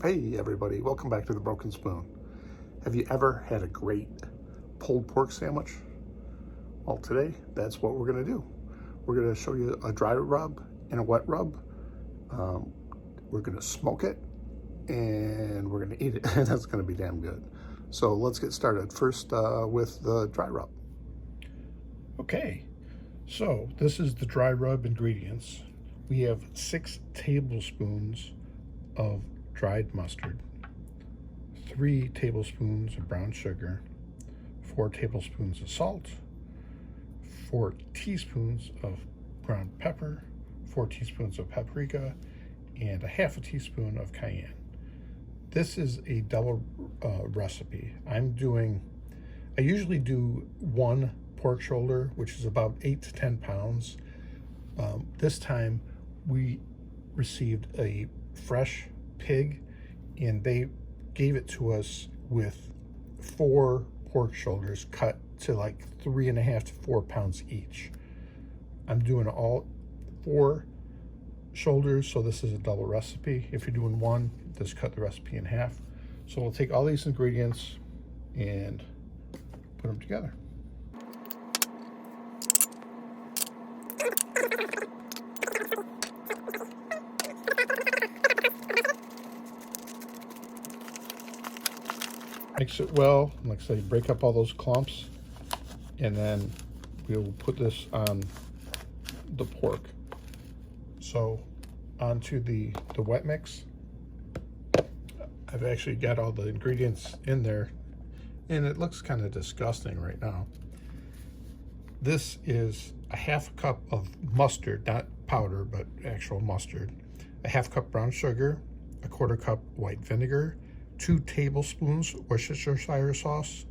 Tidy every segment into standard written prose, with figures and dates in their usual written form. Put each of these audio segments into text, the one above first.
Hey everybody, welcome back to The Broken Spoon. Have you ever had a great pulled pork sandwich? Well, today that's what we're going to do. We're going to show you a dry rub and a wet rub. We're going to smoke it and we're going to eat it. That's going to be damn good. So let's get started. First with the dry rub. Okay, so this is the dry rub ingredients. We have 6 tablespoons of dried mustard, 3 tablespoons of brown sugar, 4 tablespoons of salt, 4 teaspoons of ground pepper, 4 teaspoons of paprika, and a half a teaspoon of cayenne. This is a double recipe. I usually do 1 pork shoulder, which is about 8 to 10 pounds. This time we received a fresh pig and they gave it to us with 4 pork shoulders cut to like 3.5 to 4 pounds each. I'm doing all 4 shoulders, so this is a double recipe. If you're doing 1, just cut the recipe in half. So we'll take all these ingredients and put them together. Mix it well, like I say, break up all those clumps, and then we'll put this on the pork. So onto the wet mix. I've actually got all the ingredients in there, and it looks kind of disgusting right now. This is a half cup of mustard, not powder, but actual mustard, a half cup brown sugar, a 1/4 cup white vinegar, 2 tablespoons Worcestershire sauce,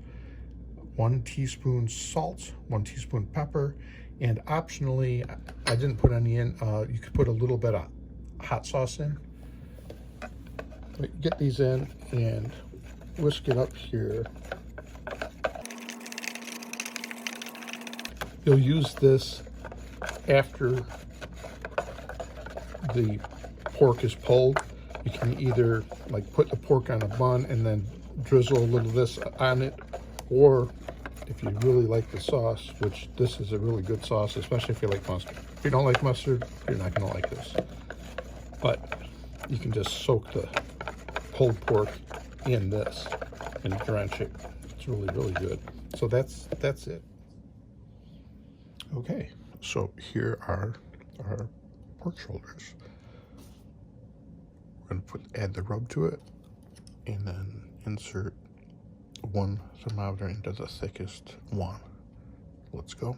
1 teaspoon salt, 1 teaspoon pepper, and optionally, I didn't put any in, you could put a little bit of hot sauce in. Get these in and whisk it up here. You'll use this after the pork is pulled. You can either like put the pork on a bun and then drizzle a little of this on it, or if you really like the sauce, which this is a really good sauce, especially if you like mustard. If you don't like mustard, you're not gonna like this. But you can just soak the pulled pork in this and drench it. It's really, really good. So that's it. Okay, so here are our pork shoulders. We're going to add the rub to it and then insert 1 thermometer into the thickest one. Let's go.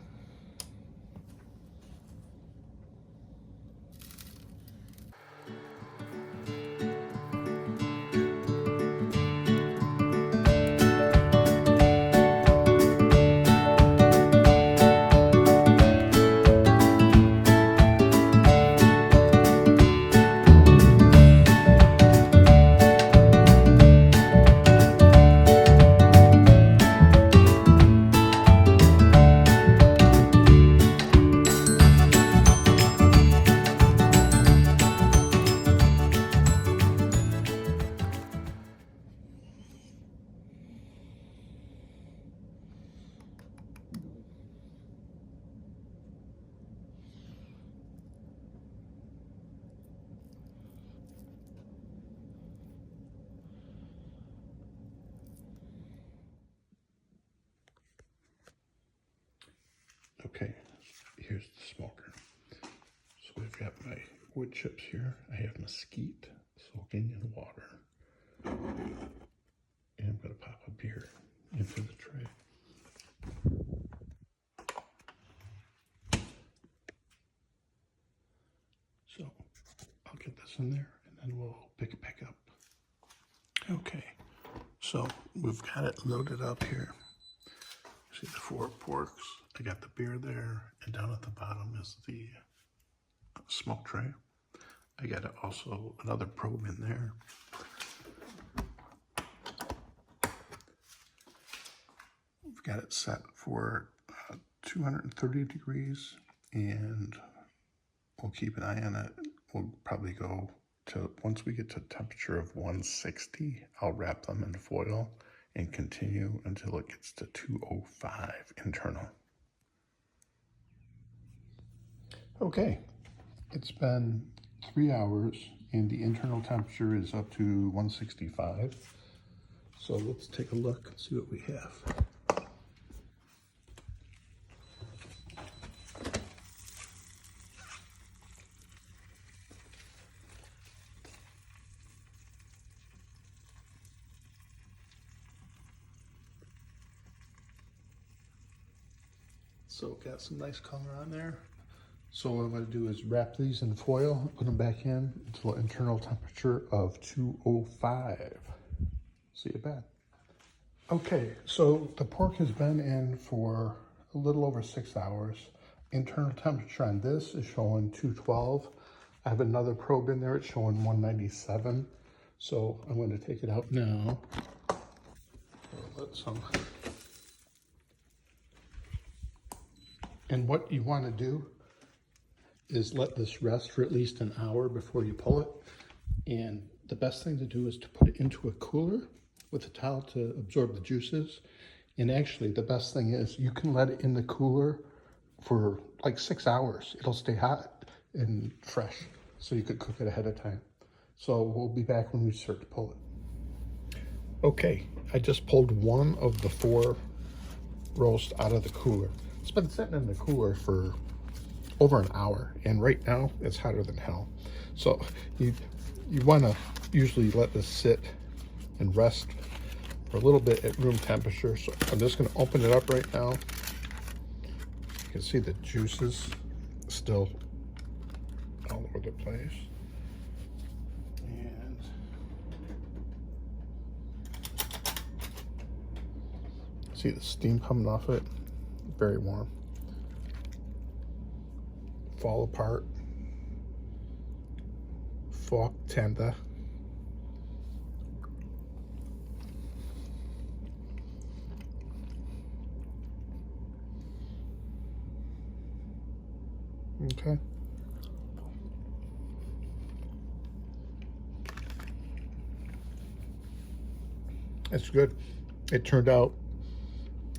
Okay, here's the smoker. So we've got my wood chips here. I have mesquite soaking in water. And I'm going to pop a beer into the tray. So I'll get this in there and then we'll pick it back up. Okay, so we've got it loaded up here. See the 4 porks. I got the beer there, and down at the bottom is the smoke tray. I got also another probe in there. We've got it set for 230 degrees, and we'll keep an eye on it. We'll probably go once we get to a temperature of 160, I'll wrap them in foil and continue until it gets to 205 internal. Okay, it's been 3 hours and the internal temperature is up to 165. So let's take a look and see what we have. So got some nice color on there. So what I'm going to do is wrap these in foil, put them back in until an internal temperature of 205. See you back. Okay, so the pork has been in for a little over 6 hours. Internal temperature on this is showing 212. I have another probe in there, it's showing 197. So I'm going to take it out now. Let some. And what you want to do is let this rest for at least an hour before you pull it. And the best thing to do is to put it into a cooler with a towel to absorb the juices. And actually the best thing is you can let it in the cooler for like 6 hours. It'll stay hot and fresh, so you could cook it ahead of time. So we'll be back when we start to pull it. Okay, I just pulled one of the 4 roasts out of the cooler. It's been sitting in the cooler for over an hour, and right now it's hotter than hell. So you want to usually let this sit and rest for a little bit at room temperature. So I'm just going to open it up right now. You can see the juices still all over the place. And see the steam coming off it. Very warm. Fall apart. Fork tender. Okay. It's good. It turned out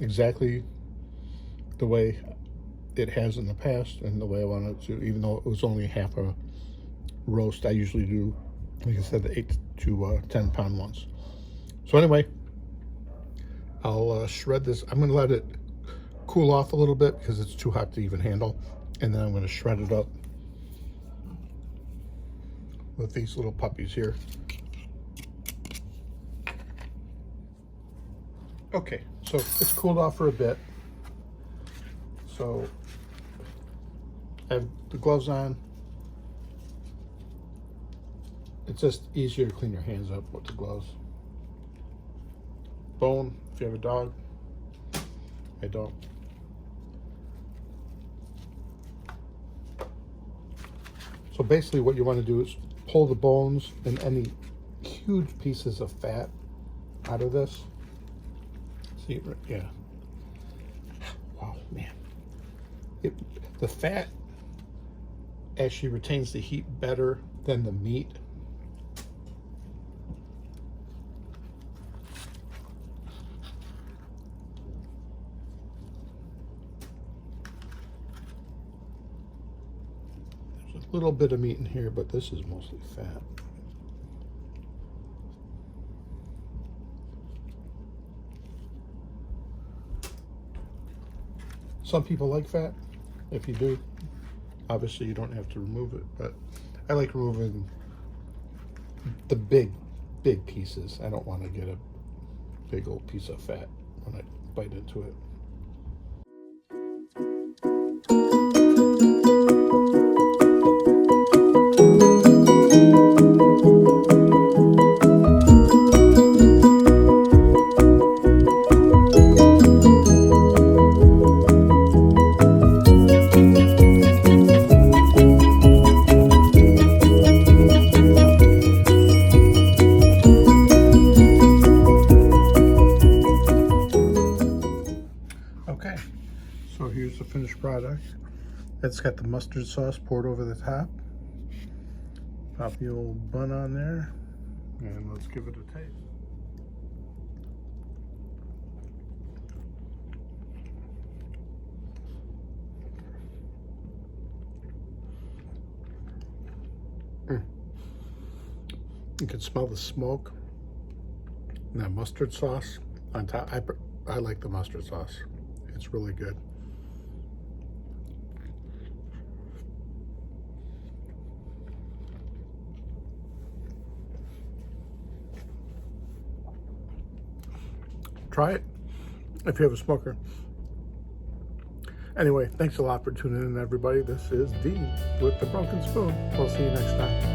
exactly the way it has in the past and the way I wanted it to, even though it was only half a roast. I usually do, like I said, the 8 to 10 pound ones. So anyway, I'll shred this. I'm going to let it cool off a little bit because it's too hot to even handle. And then I'm going to shred it up with these little puppies here. Okay, so it's cooled off for a bit. So I have the gloves on. It's just easier to clean your hands up with the gloves. Bone, if you have a dog. I don't. So basically what you want to do is pull the bones and any huge pieces of fat out of this. See, yeah. Wow, man. The fat actually retains the heat better than the meat. There's a little bit of meat in here, but this is mostly fat. Some people like fat. If you do, obviously you don't have to remove it, but I like removing the big pieces. I don't want to get a big old piece of fat when I bite into it. Okay, so here's the finished product. It's got the mustard sauce poured over the top. Pop the old bun on there, and let's give it a taste. You can smell the smoke and that mustard sauce on top. I like the mustard sauce. It's really good. Try it if you have a smoker. Anyway, thanks a lot for tuning in, everybody. This is Dean with the Broken Spoon. We'll see you next time.